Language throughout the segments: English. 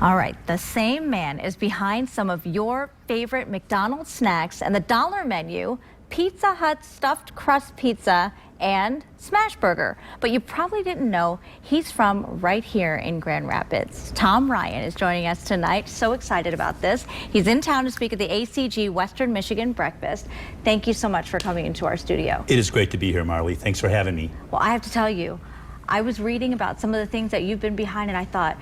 All right, the same man is behind some of your favorite McDonald's snacks and the dollar menu, Pizza Hut stuffed crust pizza and Smashburger. But you probably didn't know he's from right here in Grand Rapids. Tom Ryan is joining us tonight. So excited about this. He's in town to speak at the ACG Western Michigan Breakfast. Thank you so much for coming into our studio. It is great to be here, Marley. Thanks for having me. Well, I have to tell you, I was reading about some of the things that you've been behind and I thought,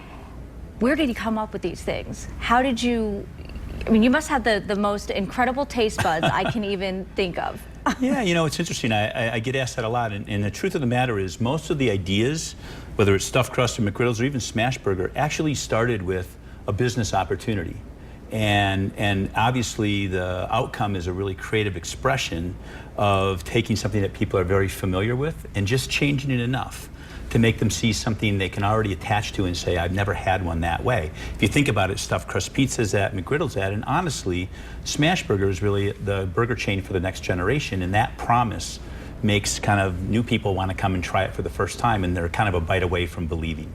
where did he come up with these things? How did you, I mean, you must have the most incredible taste buds I can even think of. Yeah, you know, it's interesting. I get asked that a lot, and the truth of the matter is most of the ideas, whether it's stuffed crust or McGriddles or even Smashburger, actually started with a business opportunity. And obviously the outcome is a really creative expression of taking something that people are very familiar with and just changing it enough to make them see something they can already attach to and say, I've never had one that way. If you think about it, stuffed crust pizza's that, McGriddle's that, and honestly, Smashburger is really the burger chain for the next generation, and that promise makes kind of new people want to come and try it for the first time, and they're kind of a bite away from believing.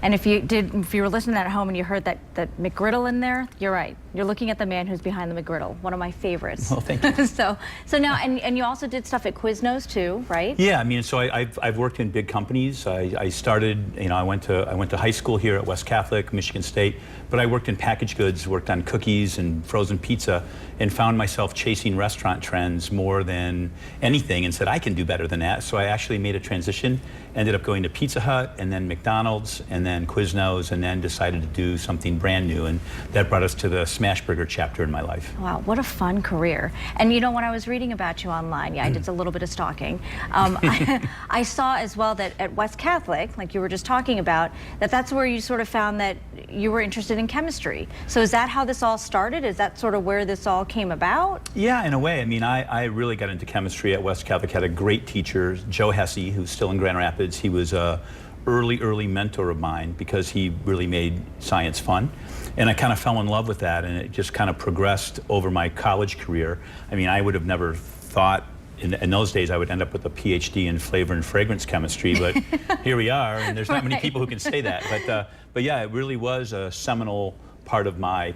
And if you were listening at home and you heard that McGriddle in there, you're right. You're looking at the man who's behind the McGriddle, one of my favorites. Well, thank you. so now, and you also did stuff at Quiznos too, right? Yeah, I mean, so I've worked in big companies. I started, you know, I went to high school here at West Catholic, Michigan State, but I worked in packaged goods, worked on cookies and frozen pizza, and found myself chasing restaurant trends more than anything and said, I can do better than that. So I actually made a transition, ended up going to Pizza Hut and then McDonald's and then Quiznos, and then decided to do something brand new, and that brought us to the Smashburger chapter in my life. Wow, what a fun career. And you know, when I was reading about you online, yeah, I did a little bit of stalking, I saw as well that at West Catholic, like you were just talking about, that's where you sort of found that you were interested in chemistry. So is that how this all started? Is that sort of where this all came about? Yeah, in a way. I mean, I really got into chemistry at West Catholic, had a great teacher, Joe Hesse, who's still in Grand Rapids. He was a early mentor of mine because he really made science fun. And I kind of fell in love with that, and it just kind of progressed over my college career. I mean, I would have never thought in those days I would end up with a PhD in flavor and fragrance chemistry, but here we are, and there's not many people who can say that. But yeah, it really was a seminal part of my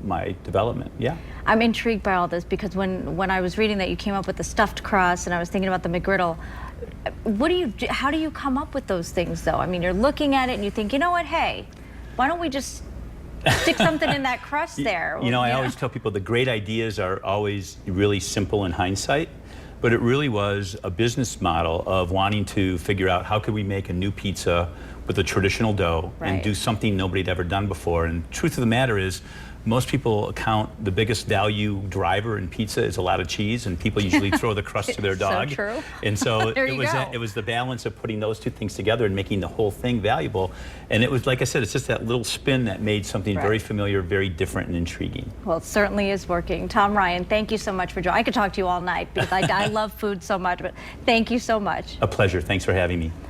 my development. Yeah. I'm intrigued by all this because when I was reading that you came up with the stuffed crust and I was thinking about the McGriddle, how do you come up with those things though? I mean, you're looking at it and you think, you know what, hey, why don't we just stick something in that crust there? You know, I always tell people the great ideas are always really simple in hindsight, but it really was a business model of wanting to figure out how could we make a new pizza with a traditional dough and do something nobody had ever done before. And truth of the matter is, most people account the biggest value driver in pizza is a lot of cheese, and people usually throw the crust to their dog. So true. And so it was the balance of putting those two things together and making the whole thing valuable. And it was, like I said, it's just that little spin that made something very familiar, very different and intriguing. Well, it certainly is working. Tom Ryan, thank you so much for joining. I could talk to you all night because I love food so much, but thank you so much. A pleasure. Thanks for having me.